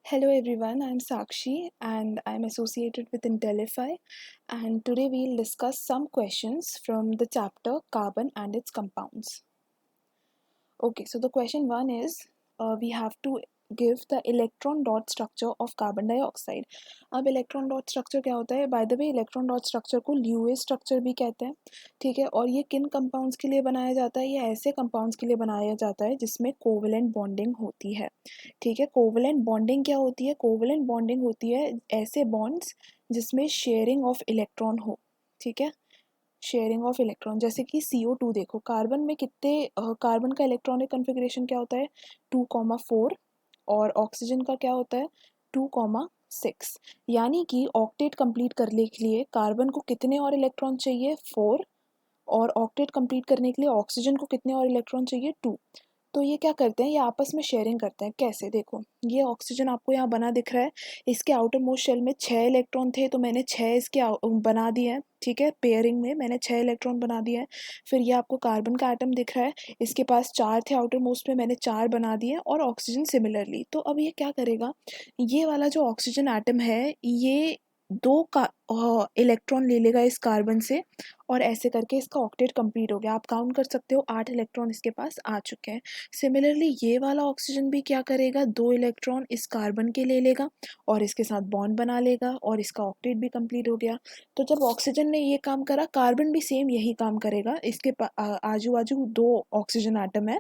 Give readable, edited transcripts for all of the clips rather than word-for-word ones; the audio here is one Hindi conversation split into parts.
Hello everyone, I'm Sakshi and I'm associated with Intellify, and today we'll discuss some questions from the chapter Carbon and its Compounds. Okay, so the question one is we have to give the electron dot structure of carbon dioxide. अब इलेक्ट्रॉन डॉट स्ट्रक्चर क्या होता है? By the way electron dot structure को ल्यूइस स्ट्रक्चर भी कहते हैं, ठीक है। और ये किन कंपाउंड्स के लिए बनाया जाता है? ये ऐसे कंपाउंड्स के लिए बनाया जाता है जिसमें कोवेलेंट बॉन्डिंग होती है, ठीक है। कोवेलेंट बॉन्डिंग क्या होती है? कोवेलेंट बॉन्डिंग होती है ऐसे बॉन्ड्स जिसमें शेयरिंग ऑफ इलेक्ट्रॉन हो, ठीक है। शेयरिंग ऑफ इलेक्ट्रॉन, जैसे कि CO2 देखो, कार्बन में कितने कार्बन का इलेक्ट्रॉनिक कन्फिग्रेशन क्या होता है? 2,4। और ऑक्सीजन का क्या होता है? 2,6। यानी कि ऑक्टेट कंप्लीट करने के लिए कार्बन को कितने और इलेक्ट्रॉन चाहिए? 4। और ऑक्टेट कंप्लीट करने के लिए ऑक्सीजन को कितने और इलेक्ट्रॉन चाहिए? 2। तो ये क्या करते हैं? ये आपस में शेयरिंग करते हैं। कैसे? देखो, ये ऑक्सीजन आपको यहाँ बना दिख रहा है, इसके आउटर मोस्ट शेल में 6 इलेक्ट्रॉन थे, तो मैंने 6 इसके बना दिए हैं, ठीक है। पेयरिंग में मैंने 6 इलेक्ट्रॉन बना दिए हैं। फिर ये आपको कार्बन का एटम दिख रहा है, इसके पास 4 थे आउटर मोस्ट में, मैंने 4 बना दिए, और ऑक्सीजन सिमिलरली। तो अब ये क्या करेगा? ये वाला जो ऑक्सीजन एटम है, ये 2 का इलेक्ट्रॉन ले लेगा इस कार्बन से, और ऐसे करके इसका ऑक्टेट कंप्लीट हो गया। आप काउंट कर सकते हो, 8 इलेक्ट्रॉन इसके पास आ चुके हैं। सिमिलरली ये वाला ऑक्सीजन भी क्या करेगा? 2 इलेक्ट्रॉन इस कार्बन के ले लेगा और इसके साथ बॉन्ड बना लेगा, और इसका ऑक्टेट भी कंप्लीट हो गया। तो जब ऑक्सीजन ने ये काम करा, कार्बन भी सेम यही काम करेगा। इसके आजू बाजू 2 ऑक्सीजन एटम है,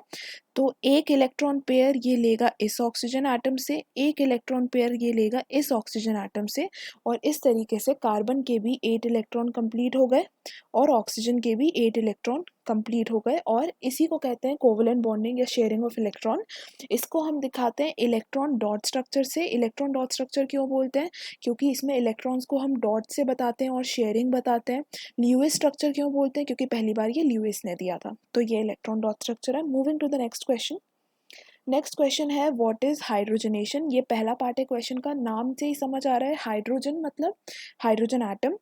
तो एक इलेक्ट्रॉन पेयर ये लेगा इस ऑक्सीजन एटम से, एक इलेक्ट्रॉन पेयर ये लेगा इस ऑक्सीजन एटम से, और इस तरीके से कार्बन के भी 8 इलेक्ट्रॉन कंप्लीट हो गए और ऑक्सीजन के भी 8 इलेक्ट्रॉन कंप्लीट हो गए। और इसी को कहते हैं कोवेलेंट बॉन्डिंग या शेयरिंग ऑफ इलेक्ट्रॉन। इसको हम दिखाते हैं इलेक्ट्रॉन डॉट स्ट्रक्चर से। इलेक्ट्रॉन डॉट स्ट्रक्चर क्यों बोलते हैं? क्योंकि इसमें इलेक्ट्रॉन्स को हम डॉट से बताते हैं और शेयरिंग बताते हैं। ल्यूइस स्ट्रक्चर क्यों बोलते हैं? क्योंकि पहली बार ये ल्यूइस ने दिया था। तो ये इलेक्ट्रॉन डॉट स्ट्रक्चर है। Moving to the next question. Next question है व्हाट इज हाइड्रोजनेशन। ये पहला पार्ट है क्वेश्चन का, नाम से ही समझ आ रहा है, हाइड्रोजन मतलब हाइड्रोजन एटम।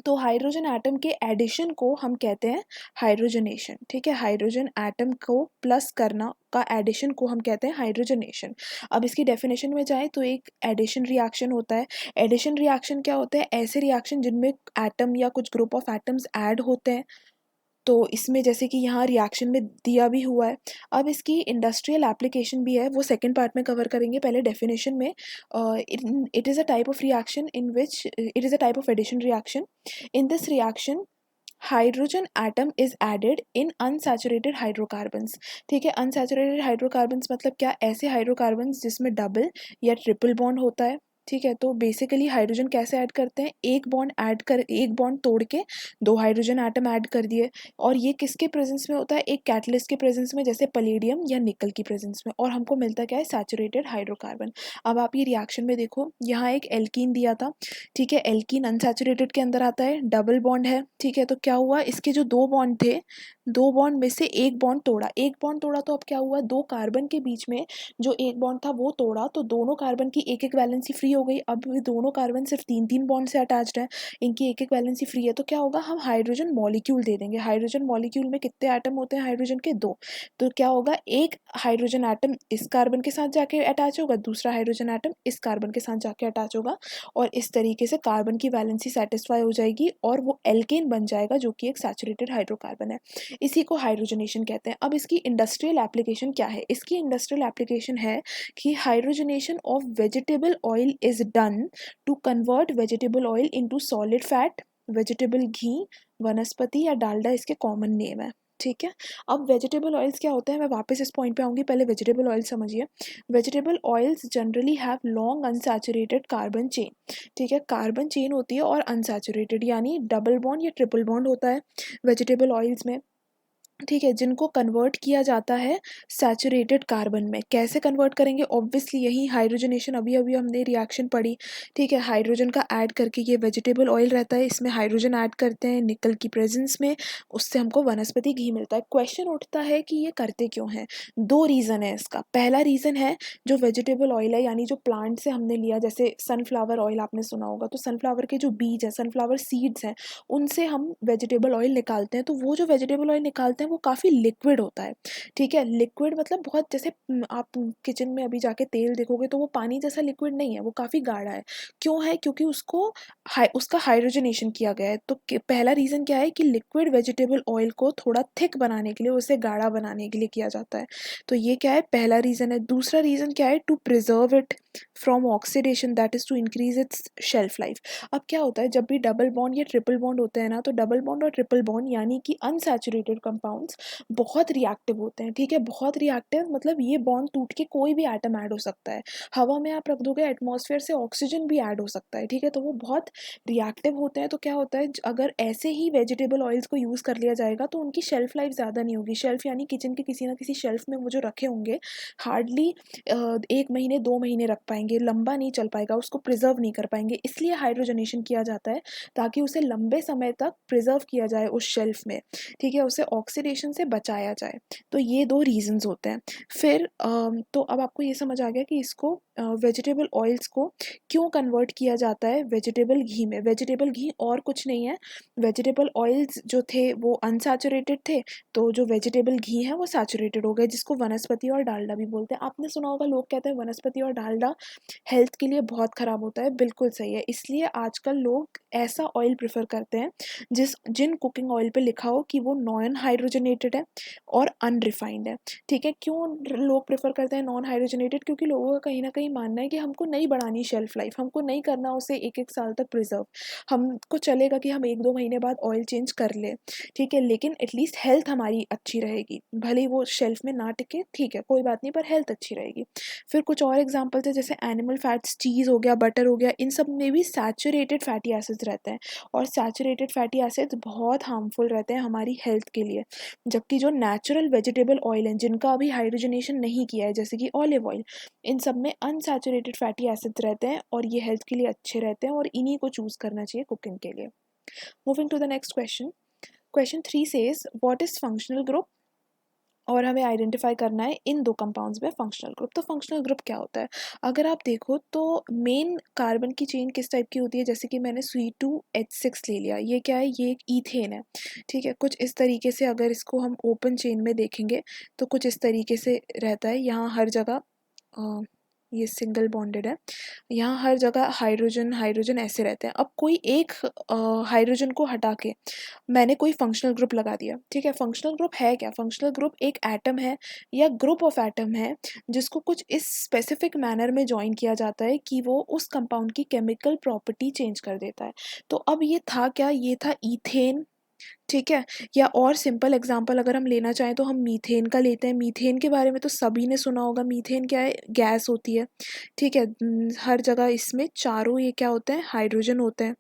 तो हाइड्रोजन एटम के एडिशन को हम कहते हैं हाइड्रोजनेशन, ठीक है। हाइड्रोजन एटम को प्लस करना का एडिशन को हम कहते हैं हाइड्रोजनेशन। अब इसकी डेफिनेशन में जाए तो एक एडिशन रिएक्शन होता है। एडिशन रिएक्शन क्या होता है? ऐसे रिएक्शन जिनमें एटम या कुछ ग्रुप ऑफ एटम्स ऐड होते हैं। तो इसमें जैसे कि यहाँ रिएक्शन में दिया भी हुआ है। अब इसकी इंडस्ट्रियल एप्लीकेशन भी है, वो सेकंड पार्ट में कवर करेंगे। पहले डेफिनेशन में, it is a type of reaction in which it is a type of addition reaction. In this reaction hydrogen atom is added in unsaturated hydrocarbons, ठीक है। अनसैचुरेटेड हाइड्रोकार्बन्स मतलब क्या? ऐसे हाइड्रोकार्बन्स जिसमें डबल या ट्रिपल बॉन्ड होता है, ठीक है। तो बेसिकली हाइड्रोजन कैसे ऐड करते हैं? एक बॉन्ड तोड़ के 2 हाइड्रोजन एटम ऐड कर दिए, और ये किसके प्रेजेंस में होता है? एक कैटलिस्ट के प्रेजेंस में, जैसे पलेडियम या निकल की प्रेजेंस में, और हमको मिलता क्या है? Saturated hydrocarbon. अब आप ये रिएक्शन में देखो, यहाँ एक एल्कीन दिया था, ठीक है। एल्कीन अनसैचुरेटेड के अंदर आता है, डबल बॉन्ड है, ठीक है। तो क्या हुआ? इसके जो 2 बॉन्ड थे, 2 बॉन्ड में से एक बॉन्ड तोड़ा, एक बॉन्ड तोड़ा, तो अब क्या हुआ? 2 कार्बन के बीच में जो एक बॉन्ड था वो तोड़ा, तो दोनों कार्बन की एक एक वैलेंसी फ्री हो गई। अब ये दोनों कार्बन सिर्फ 3-3 बॉन्ड से अटैच्ड है, इनकी एक एक वैलेंसी फ्री है। तो क्या होगा? हम हाइड्रोजन मॉलिक्यूल दे देंगे। हाइड्रोजन मॉलिक्यूल में कितने एटम होते हैं हाइड्रोजन के? 2। तो क्या होगा? एक हाइड्रोजन एटम इस कार्बन के साथ जाके अटैच होगा, दूसरा हाइड्रोजन एटम इस कार्बन के साथ जाके अटैच होगा, और इस तरीके से कार्बन की वैलेंसी सेटिस्फाई हो जाएगी और वो एल्केन बन जाएगा, जो कि एक सैचुरेटेड हाइड्रोकार्बन है। इसी को हाइड्रोजनेशन कहते हैं। अब इसकी इंडस्ट्रियल एप्लीकेशन क्या है? इसकी इंडस्ट्रियल एप्लीकेशन है कि hydrogenation of vegetable oil is done to convert vegetable oil into solid fat, vegetable ghee, vanaspati या डालडा इसके कॉमन नेम है, ठीक है। अब वेजिटेबल ऑयल्स क्या होते हैं? मैं वापस इस पॉइंट पे आऊँगी, पहले वेजिटेबल ऑयल समझिए। Vegetable oils generally have long unsaturated carbon chain, ठीक है। कार्बन चेन होती है और अनसैचुरेटेड, यानी डबल बॉन्ड या ट्रिपल बॉन्ड होता है वेजिटेबल ऑयल्स में, ठीक है। जिनको कन्वर्ट किया जाता है सैचुरेटेड कार्बन में। कैसे कन्वर्ट करेंगे? ऑब्वियसली यही हाइड्रोजनेशन, अभी अभी हमने रिएक्शन पढ़ी, ठीक है। हाइड्रोजन का ऐड करके, ये वेजिटेबल ऑयल रहता है, इसमें हाइड्रोजन ऐड करते हैं निकल की प्रेजेंस में, उससे हमको वनस्पति घी मिलता है। क्वेश्चन उठता है कि ये करते क्यों हैं? 2 रीज़न है इसका। पहला रीज़न है, जो वेजिटेबल ऑयल है, यानी जो प्लांट से हमने लिया, जैसे सनफ्लावर ऑयल आपने सुना होगा, तो सनफ्लावर के जो बीज हैं, सनफ्लावर सीड्स हैं, उनसे हम वेजिटेबल ऑयल निकालते हैं। तो वो जो वेजिटेबल ऑयल निकालते हैं वो काफ़ी लिक्विड होता है, ठीक है। लिक्विड मतलब बहुत, जैसे आप किचन में अभी जाके तेल देखोगे तो वो पानी जैसा लिक्विड नहीं है, वो काफ़ी गाढ़ा है। क्यों है? क्योंकि उसका हाइड्रोजनेशन किया गया है। तो पहला रीज़न क्या है कि लिक्विड वेजिटेबल ऑयल को थोड़ा थिक बनाने के लिए, उसे गाढ़ा बनाने के लिए किया जाता है। तो ये क्या है? पहला रीज़न है। दूसरा रीज़न क्या है? To preserve it from oxidation, that is to increase its shelf life. अब क्या होता है, जब भी डबल बॉन्ड या ट्रिपल बॉन्ड होते हैं ना, तो डबल बॉन्ड और ट्रिपल बॉन्ड यानी कि अनसैचुरेटेड कंपाउंड्स बहुत रिएक्टिव होते हैं, ठीक है। बहुत रिएक्टिव मतलब ये बॉन्ड टूट के कोई भी एटम ऐड हो सकता है। हवा में आप रख दोगे, एटमॉस्फेयर से ऑक्सीजन भी ऐड हो सकता है, ठीक है। तो वो बहुत रिएक्टिव होते हैं। तो क्या होता है, अगर ऐसे ही वेजिटेबल ऑयल्स को यूज़ कर लिया जाएगा तो उनकी शेल्फ लाइफ ज़्यादा नहीं होगी। शेल्फ यानी किचन के किसी ना किसी शेल्फ में वो जो रखे होंगे, हार्डली 1 महीने 2 महीने रख पाएंगे, लंबा नहीं चल पाएगा, उसको प्रिजर्व नहीं कर पाएंगे। इसलिए हाइड्रोजनेशन किया जाता है, ताकि उसे लंबे समय तक प्रिजर्व किया जाए उस शेल्फ में, ठीक है, उसे ऑक्सीडेशन से बचाया जाए। तो ये 2 रीजंस होते हैं। फिर तो अब आपको ये समझ आ गया कि इसको वेजिटेबल ऑयल्स को क्यों कन्वर्ट किया जाता है वेजिटेबल घी में। वेजिटेबल घी और कुछ नहीं है, वेजिटेबल ऑयल्स जो थे वो अनसैचुरेटेड थे, तो जो वेजिटेबल घी है वो सैचुरेटेड हो गए, जिसको वनस्पति और डालडा भी बोलते हैं। आपने सुना होगा, लोग कहते हैं वनस्पति और डालडा हेल्थ के लिए बहुत ख़राब होता है। बिल्कुल सही है। इसलिए आजकल लोग ऐसा ऑयल प्रेफर करते हैं जिन कुकिंग ऑयल पे लिखा हो कि वो नॉन हाइड्रोजनेटेड है और अनरिफाइंड है, ठीक है। क्यों लोग प्रेफर करते हैं नॉन हाइड्रोजनेटेड? क्योंकि लोगों का कहीं ना कहीं मानना है कि हमको नहीं बढ़ानी शेल्फ लाइफ, हमको नहीं करना उसे 1-1 साल तक प्रिजर्व। हमको चलेगा कि हम 1-2 महीने बाद ऑयल चेंज कर ले, ठीक है, लेकिन एटलीस्ट हेल्थ हमारी अच्छी रहेगी। भले ही वो शेल्फ में ना टिके, ठीक है, कोई बात नहीं, पर हेल्थ अच्छी रहेगी। फिर कुछ और एग्जांपल्स है, जैसे एनिमल फैट्स, चीज़ हो गया, बटर हो गया, इन सब में भी सैचुरेटेड फैटी एसिड्स रहते हैं, और सैचुरेटेड फैटी एसिड्स बहुत हार्मफुल रहते हैं हमारी हेल्थ के लिए। जबकि जो नेचुरल वेजिटेबल ऑयल हैं, जिनका अभी हाइड्रोजनेशन नहीं किया है, जैसे कि ऑलिव ऑयल, इन सब में अनसैचुरेटेड फैटी एसिड्स रहते हैं, और ये हेल्थ के लिए अच्छे रहते हैं, और इन्हीं को चूज़ करना चाहिए कुकिंग के लिए। Moving to the next question. Question 3 says what is functional group, और हमें आइडेंटिफाई करना है इन 2 कंपाउंड्स में फंक्शनल ग्रुप। तो फंक्शनल ग्रुप क्या होता है? अगर आप देखो तो मेन कार्बन की चेन किस टाइप की होती है, जैसे कि मैंने C2H6 ले लिया, ये क्या है? ये एक ईथेन है, ठीक है। कुछ इस तरीके से अगर इसको हम ओपन चेन में देखेंगे तो कुछ इस तरीके से रहता है। यहाँ हर जगह ये सिंगल बॉन्डेड है, यहाँ हर जगह हाइड्रोजन हाइड्रोजन ऐसे रहते हैं। अब कोई एक हाइड्रोजन को हटा के मैंने कोई फंक्शनल ग्रुप लगा दिया, ठीक है। फंक्शनल ग्रुप है क्या? फंक्शनल ग्रुप एक एटम है या ग्रुप ऑफ एटम है, जिसको कुछ इस स्पेसिफिक मैनर में जॉइन किया जाता है कि वो उस कंपाउंड की केमिकल प्रॉपर्टी चेंज कर देता है। तो अब ये था क्या? ये था ईथेन, ठीक है। या और सिंपल एग्जांपल अगर हम लेना चाहें तो हम मीथेन का लेते हैं। मीथेन के बारे में तो सभी ने सुना होगा। मीथेन क्या है? गैस होती है, ठीक है। हर जगह इसमें चारों ये क्या होते हैं? हाइड्रोजन होते हैं,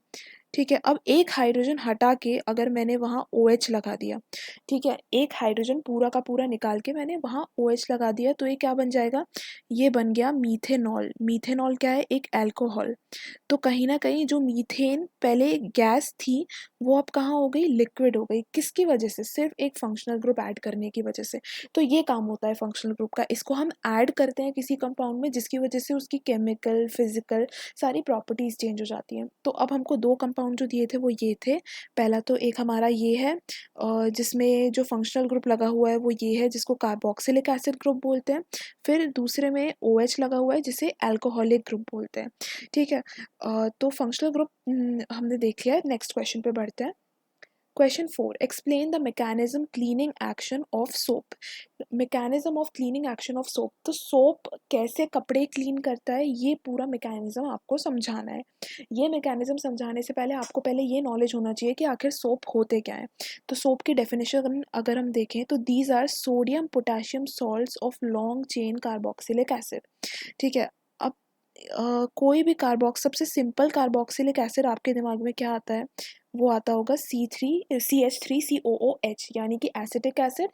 ठीक है। अब एक हाइड्रोजन हटा के अगर मैंने वहाँ OH लगा दिया, ठीक है, एक हाइड्रोजन पूरा का पूरा निकाल के मैंने वहाँ OH लगा दिया, तो ये क्या बन जाएगा? ये बन गया मीथेनॉल। मीथेनॉल क्या है? एक अल्कोहल। तो कहीं ना कहीं जो मीथेन पहले गैस थी, वो अब कहाँ हो गई? लिक्विड हो गई। किसकी वजह से? सिर्फ एक फंक्शनल ग्रुप ऐड करने की वजह से। तो ये काम होता है फंक्शनल ग्रुप का। इसको हम ऐड करते हैं किसी कंपाउंड में, जिसकी वजह से उसकी केमिकल, फिजिकल सारी प्रॉपर्टीज़ चेंज हो जाती हैं। तो अब हमको 2 कंपाउंड जो दिए थे वो ये थे। पहला तो एक हमारा ये है, जिसमें जो फंक्शनल ग्रुप लगा हुआ है वो ये है, जिसको कार्बोक्सिलिक एसिड ग्रुप बोलते हैं। फिर दूसरे में OH लगा हुआ है, जिसे अल्कोहलिक ग्रुप बोलते हैं, ठीक है। तो फंक्शनल ग्रुप हमने देख लिया है। नेक्स्ट क्वेश्चन पे बढ़ते हैं। Question 4, explain the mechanism cleaning action of soap. Mechanism of cleaning action of soap. तो सोप कैसे कपड़े क्लीन करता है, ये पूरा मैकेनिज्म आपको समझाना है। ये मैकेनिज्म समझाने से पहले आपको पहले ये नॉलेज होना चाहिए कि आखिर सोप होते क्या है। तो सोप की डेफिनेशन अगर हम देखें तो these are sodium potassium salts of long chain carboxylic acid, ठीक है। अब कोई भी सबसे सिंपल कार्बोक्सिलिक एसिड आपके दिमाग में क्या आता है? वो आता होगा CH3COOH, यानी कि एसिटिक एसिड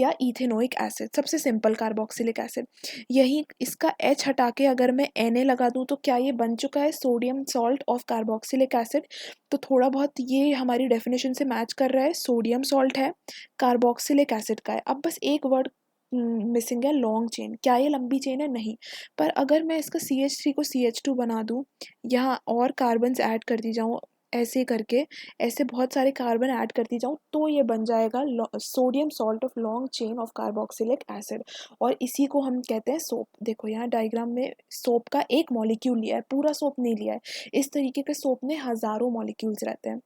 या इथेनोइक एसिड, सबसे सिंपल कार्बोक्सिलिक एसिड। यही इसका H हटा के अगर मैं Na लगा दूं तो क्या ये बन चुका है? Sodium salt of carboxylic acid. तो थोड़ा बहुत ये हमारी डेफिनेशन से मैच कर रहा है। सोडियम सॉल्ट है, कार्बोक्सिलिक एसिड का है। अब बस एक वर्ड मिसिंग है, लॉन्ग चेन। क्या ये लंबी चेन है? नहीं। पर अगर मैं इसका CH3 को CH2 बना दूं, यहाँ और कार्बन्स ऐड कर दी जाऊँ, ऐसे करके ऐसे बहुत सारे कार्बन ऐड करती जाऊँ तो ये बन जाएगा sodium salt of long chain of carboxylic acid, और इसी को हम कहते हैं सोप। देखो यहाँ डायग्राम में सोप का एक मॉलिक्यूल लिया है, पूरा सोप नहीं लिया है। इस तरीके के सोप में हज़ारों मॉलिक्यूल्स रहते हैं,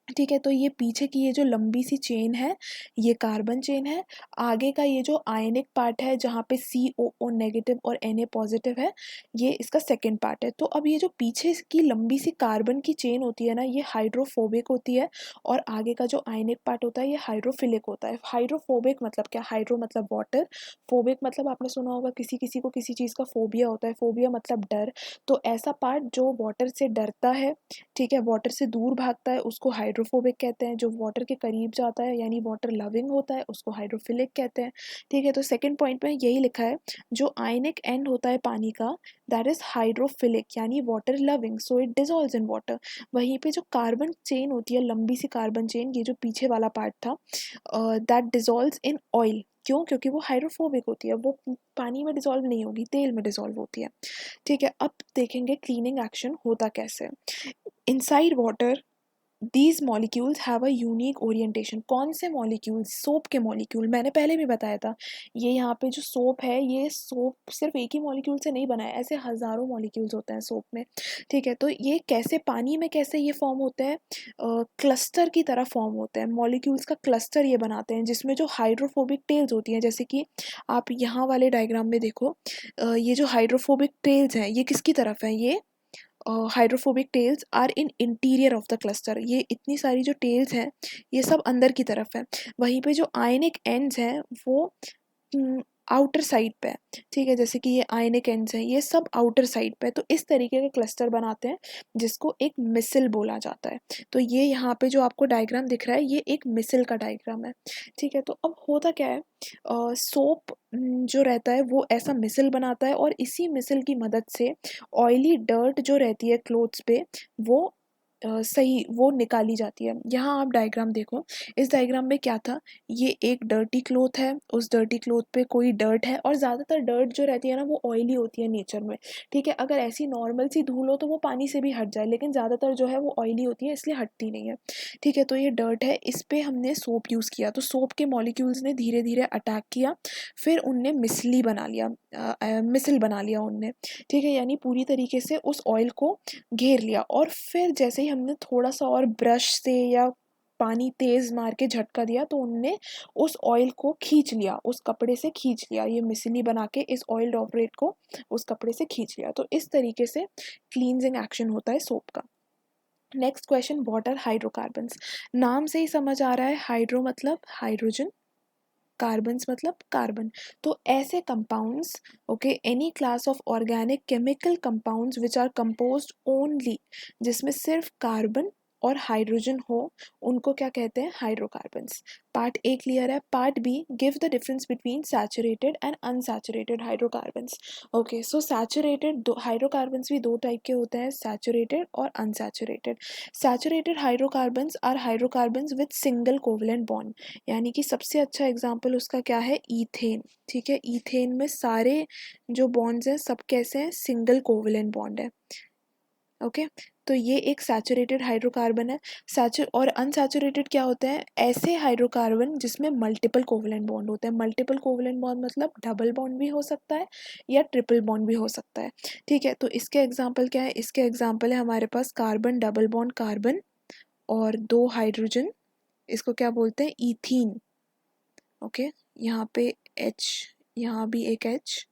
ठीक है। तो ये पीछे की ये जो लंबी सी चेन है ये कार्बन चेन है, आगे का ये जो आयनिक पार्ट है जहाँ पे COO नेगेटिव और Na पॉजिटिव है, ये इसका सेकंड पार्ट है। तो अब ये जो पीछे की लंबी सी कार्बन की चेन होती है ना, ये हाइड्रोफोबिक होती है, और आगे का जो आयनिक पार्ट होता है ये हाइड्रोफिलिक होता है। हाइड्रोफोबिक मतलब क्या, हाइड्रो मतलब वाटर, फोबिक मतलब आपने सुना होगा किसी किसी को किसी चीज़ का फोबिया होता है, फोबिया मतलब डर। तो ऐसा पार्ट जो वाटर से डरता है, ठीक है, वाटर से दूर भागता है, उसको हाइड्रोफोबिक कहते हैं। जो वाटर के करीब जाता है यानी वाटर लविंग होता है, उसको हाइड्रोफिलिक कहते हैं, ठीक है। तो सेकंड पॉइंट में यही लिखा है, जो आयनिक एंड होता है पानी का, दैट इज हाइड्रोफिलिक यानी water loving, so it dissolves in water. वहीं पे जो कार्बन चेन होती है, लंबी सी कार्बन चेन, ये जो पीछे वाला पार्ट था, दैट डिजॉल्व्स इन ऑयल। क्यों? क्योंकि वो हाइड्रोफोबिक होती है, वो पानी में डिजॉल्व नहीं होगी, तेल में डिजॉल्व होती है, ठीक है। अब देखेंगे क्लीनिंग एक्शन होता कैसे। Inside water these molecules have a unique orientation. कौन से मॉलिक्यूल्स? सोप के मॉलिक्यूल, मैंने पहले भी बताया था। ये यहाँ पे जो सोप है, ये सोप सिर्फ एक ही मॉलिक्यूल से नहीं बना है, ऐसे हज़ारों मॉलिक्यूल्स होते हैं सोप में, ठीक है। तो ये कैसे पानी में कैसे ये फॉर्म होते हैं, क्लस्टर की तरह फॉर्म होते हैं, मॉलिक्यूल्स का क्लस्टर ये बनाते हैं, जिसमें जो हाइड्रोफोबिक टेल्स होती हैं, जैसे कि आप यहाँ वाले डायग्राम में देखो, ये जो हाइड्रोफोबिक टेल्स हैं ये किसकी तरफ है, ये hydrophobic tails are in interior of the cluster. ये इतनी सारी जो टेल्स हैं ये सब अंदर की तरफ है, वहीं पे जो आयनिक एंड्स हैं वो आउटर साइड पे है, ठीक है। जैसे कि ये आयनिक एंड्स हैं, ये सब आउटर साइड पे है। तो इस तरीके के क्लस्टर बनाते हैं जिसको एक मिसल बोला जाता है। तो ये यहाँ पे जो आपको डायग्राम दिख रहा है ये एक मिसल का डायग्राम है, ठीक है। तो अब होता क्या है, सोप जो रहता है वो ऐसा मिसल बनाता है, और इसी मिसल की मदद से ऑयली डर्ट जो रहती है क्लोथ्स पे, वो सही वो निकाली जाती है। यहाँ आप डायग्राम देखो, इस डायग्राम में क्या था, ये एक डर्टी क्लोथ है, उस डर्टी क्लोथ पे कोई डर्ट है, और ज़्यादातर डर्ट जो रहती है ना वो ऑयली होती है नेचर में, ठीक है। अगर ऐसी नॉर्मल सी धूल हो तो वो पानी से भी हट जाए, लेकिन ज़्यादातर जो है वो ऑयली होती है, इसलिए हटती नहीं है, ठीक है। तो ये डर्ट है, इस पे हमने सोप यूज़ किया, तो सोप के मॉलिक्यूल्स ने धीरे धीरे अटैक किया, फिर उनने मिसली बना लिया, मिसल बना लिया उनने, ठीक है। यानी पूरी तरीके से उस ऑयल को घेर लिया, और फिर जैसे ही हमने थोड़ा सा और ब्रश से या पानी तेज़ मार के झटका दिया तो उनने उस ऑयल को खींच लिया, उस कपड़े से खींच लिया, ये मिसली बना के इस ऑयल ड्रॉपलेट को उस कपड़े से खींच लिया। तो इस तरीके से क्लींजिंग एक्शन होता है सोप का। Next question, what are hydrocarbons. नाम से ही समझ आ रहा है, हाइड्रो मतलब हाइड्रोजन, कार्बन्स मतलब कार्बन। तो ऐसे compounds, okay, any class of organic chemical compounds which are composed only, जिसमें सिर्फ कार्बन और हाइड्रोजन हो, उनको क्या कहते हैं, हाइड्रोकार्बन्स। पार्ट ए क्लियर है। Part B, give the difference between saturated and unsaturated hydrocarbons. Okay, so saturated hydrocarbons भी दो टाइप के होते हैं, सैचुरेटेड और unsaturated. Saturated hydrocarbons are hydrocarbons with single covalent bond, यानी कि सबसे अच्छा एग्जाम्पल उसका क्या है, ईथेन, ठीक है। ईथेन में सारे जो बॉन्ड्स हैं सब कैसे हैं, सिंगल कोवलेंट बॉन्ड है, ओके। तो ये एक सैचुरेटेड हाइड्रोकार्बन है। और अनसैचुरेटेड क्या होते हैं, ऐसे हाइड्रोकार्बन जिसमें मल्टीपल कोवलेंट बॉन्ड होते हैं। मल्टीपल कोवलेंट बॉन्ड मतलब डबल बॉन्ड भी हो सकता है या ट्रिपल बॉन्ड भी हो सकता है, ठीक है। तो इसके एग्जाम्पल क्या है, इसके एग्जाम्पल है हमारे पास कार्बन, डबल बॉन्ड कार्बन और दो हाइड्रोजन, इसको क्या बोलते हैं, ईथीन, ओके। यहाँ पे H, यहाँ भी एक H,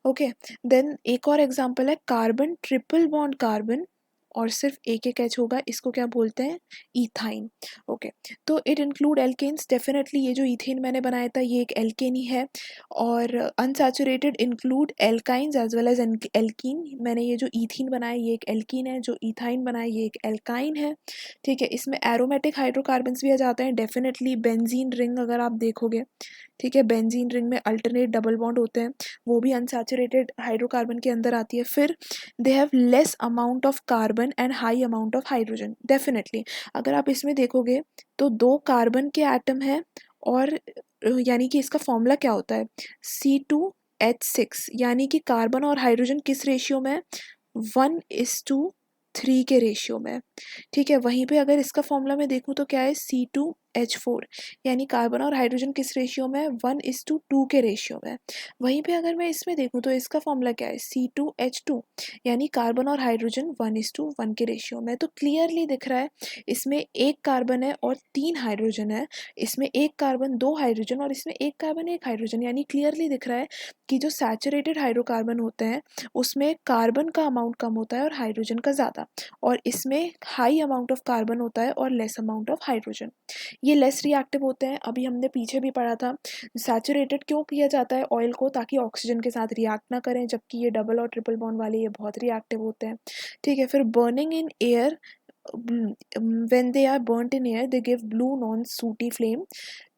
ओके। देन एक और एग्जांपल है कार्बन ट्रिपल बॉन्ड कार्बन और सिर्फ एक एक H होगा, इसको क्या बोलते हैं, ईथाइन, ओके। तो इट इंक्लूड एल्केन्स, डेफिनेटली ये जो ईथेन मैंने बनाया था ये एक एल्केन ही है। और unsaturated include alkynes as well as alkene. मैंने ये जो ईथीन बनाया ये एक एल्कीन है, जो ईथाइन बनाया ये एक एल्काइन है, ठीक है। इसमें एरोमेटिक हाइड्रोकार्बन्स भी आ जाते हैं, डेफिनेटली बेंजीन रिंग अगर आप देखोगे, ठीक है, बेंजीन रिंग में अल्टरनेट डबल बॉन्ड होते हैं, वो भी अनसैचुरेटेड हाइड्रोकार्बन के अंदर आती है। फिर they have less amount of carbon and high amount of hydrogen, definitely अगर आप इसमें देखोगे तो दो कार्बन के एटम हैं, और यानी कि इसका फॉर्मूला क्या होता है, C2H6, यानी कि कार्बन और हाइड्रोजन किस रेशियो में है, 1:2 3 के रेशियो में, ठीक है। वहीं पे अगर इसका फॉर्मूला मैं देखूँ तो क्या है, C2H4, यानी कार्बन और हाइड्रोजन किस रेशियो में है, 1:2 के रेशियो में। वहीं पे अगर मैं इसमें देखूँ तो इसका फॉर्मूला क्या है, C2H2, यानी कार्बन और हाइड्रोजन 1:1 के रेशियो में। तो क्लियरली दिख रहा है इसमें एक कार्बन है और 3 हाइड्रोजन है, इसमें एक कार्बन 2 हाइड्रोजन और इसमें एक कार्बन 1 हाइड्रोजन, यानी क्लियरली दिख रहा है कि जो सैचुरेटेड हाइड्रोकार्बन होते हैं उसमें कार्बन का अमाउंट कम होता है और हाइड्रोजन का ज़्यादा, और इसमें हाई अमाउंट ऑफ कार्बन होता है और लेस अमाउंट ऑफ हाइड्रोजन। ये लेस रिएक्टिव होते हैं। अभी हमने पीछे भी पढ़ा था सैचुरेटेड क्यों किया जाता है ऑयल को, ताकि ऑक्सीजन के साथ रिएक्ट ना करें, जबकि ये डबल और ट्रिपल बॉन्ड वाले ये बहुत रिएक्टिव होते हैं, ठीक है। फिर burning in air, when they are burnt in air they give blue non-sooty flame।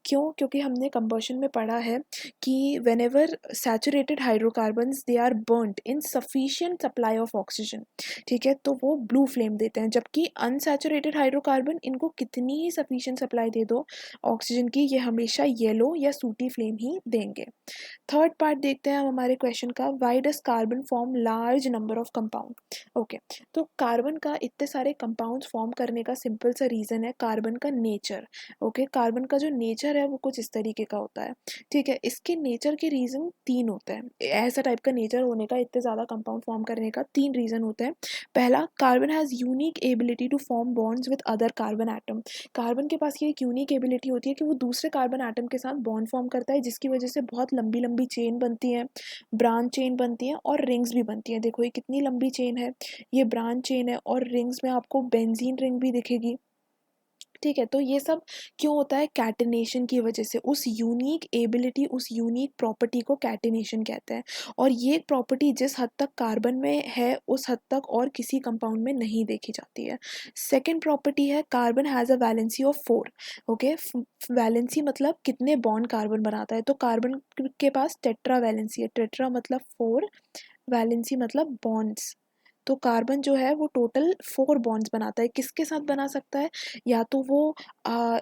क्यों? क्योंकि हमने कंबशन में पढ़ा है कि whenever saturated hydrocarbons they are burnt in sufficient supply of oxygen, ठीक है, तो वो ब्लू फ्लेम देते हैं, जबकि अनसैचुरेटेड हाइड्रोकार्बन इनको कितनी ही सफिशिएंट सप्लाई दे दो ऑक्सीजन की, ये हमेशा येलो या सूटी फ्लेम ही देंगे। थर्ड पार्ट देखते हैं हम हमारे क्वेश्चन का, why does carbon form large number of compound. Okay, तो कार्बन का इतने सारे कंपाउंड्स फॉर्म करने का सिंपल सा रीज़न है कार्बन का नेचर। ओके, कार्बन का जो नेचर है वो कुछ इस तरीके का होता है, ठीक है। इसके नेचर के रीज़न 3 होते हैं, ऐसा टाइप का नेचर होने का, इतने ज़्यादा कंपाउंड फॉर्म करने का 3 रीज़न होते हैं। पहला, carbon has unique ability to form bonds with other carbon atom. Carbon के पास ये एक यूनिक एबिलिटी होती है कि वो दूसरे कार्बन एटम के साथ बॉन्ड फॉर्म करता है, जिसकी वजह से बहुत लंबी लंबी चेन बनती है, ब्रांच चेन बनती है और रिंग्स भी बनती हैं। देखो ये कितनी लंबी चेन है, ये ब्रांच चेन है और रिंग्स में आपको बेंजीन रिंग भी दिखेगी, ठीक है। तो ये सब क्यों होता है, कैटिनेशन की वजह से। उस यूनिक एबिलिटी, उस यूनिक प्रॉपर्टी को कैटिनेशन कहते हैं, और ये प्रॉपर्टी जिस हद तक कार्बन में है उस हद तक और किसी कंपाउंड में नहीं देखी जाती है। सेकेंड प्रॉपर्टी है carbon has a valency of 4। Okay, valency मतलब कितने बॉन्ड कार्बन बनाता है, तो कार्बन के पास टेट्रा वैलेंसी है। टेट्रा मतलब 4, वैलेंसी मतलब बॉन्ड्स। तो कार्बन जो है वो टोटल 4 बॉन्ड्स बनाता है। किसके साथ बना सकता है, या तो वो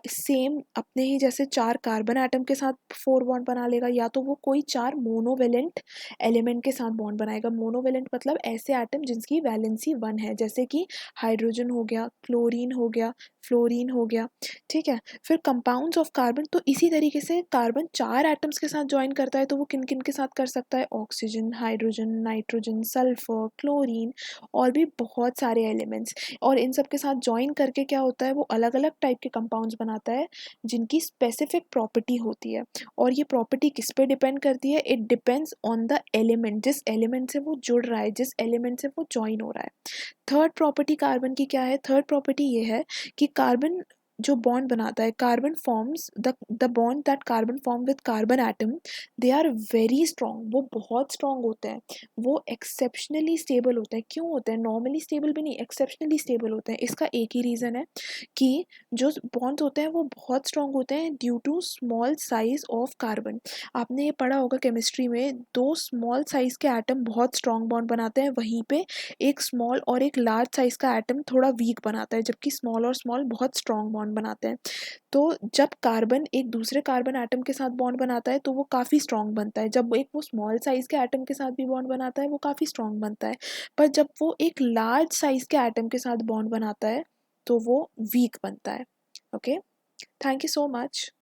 सेम अपने ही जैसे 4 कार्बन एटम के साथ 4 बॉन्ड बना लेगा, या तो वो कोई 4 मोनोवेलेंट एलिमेंट के साथ बॉन्ड बनाएगा। मोनोवेलेंट मतलब ऐसे एटम जिनकी वैलेंसी 1 है, जैसे कि हाइड्रोजन हो गया, क्लोरीन हो गया, फ्लोरीन हो गया, ठीक है। फिर कंपाउंड्स ऑफ कार्बन, तो इसी तरीके से कार्बन 4 एटम्स के साथ ज्वाइन करता है, तो वो किन किन के साथ कर सकता है, oxygen, hydrogen, nitrogen, sulphur, chlorine और भी बहुत सारे एलिमेंट्स। और इन सब के साथ ज्वाइन करके क्या होता है, वो अलग अलग टाइप के कंपाउंड्स बनाता है जिनकी स्पेसिफिक प्रॉपर्टी होती है। और ये प्रॉपर्टी किस पे डिपेंड करती है, it depends on the element, जिस एलिमेंट से वो जुड़ रहा है, जिस एलिमेंट से वो ज्वाइन हो रहा है। थर्ड प्रॉपर्टी कार्बन की क्या है, थर्ड प्रॉपर्टी ये है कि कार्बन जो बॉन्ड बनाता है, carbon forms the bond that carbon form with carbon atom, they are very strong, वो बहुत स्ट्रॉन्ग होते हैं, वो एक्सेप्शनली स्टेबल होते हैं। क्यों होते हैं, नॉर्मली स्टेबल भी नहीं, एक्सेप्शनली स्टेबल होते हैं। इसका एक ही रीज़न है कि जो बॉन्ड्स होते हैं वो बहुत स्ट्रॉन्ग होते हैं due to small size of carbon. आपने ये पढ़ा होगा केमिस्ट्री में, 2 स्मॉल साइज के एटम बहुत स्ट्रॉन्ग बॉन्ड बनाते हैं, वहीं पे एक स्मॉल और एक लार्ज साइज का एटम थोड़ा वीक बनाता है, जबकि स्मॉल और स्मॉल बहुत स्ट्रॉन्ग बॉन्ड बनाते हैं। तो जब कार्बन एक दूसरे कार्बन एटम के साथ बॉन्ड बनाता है तो वो काफ़ी स्ट्रॉन्ग बनता है, जब एक वो स्मॉल साइज़ के एटम के साथ भी बॉन्ड बनाता है वो काफ़ी स्ट्रॉन्ग बनता है, पर जब वो एक लार्ज साइज़ के एटम के साथ बॉन्ड बनाता है तो वो वीक बनता है। Okay, thank you so much.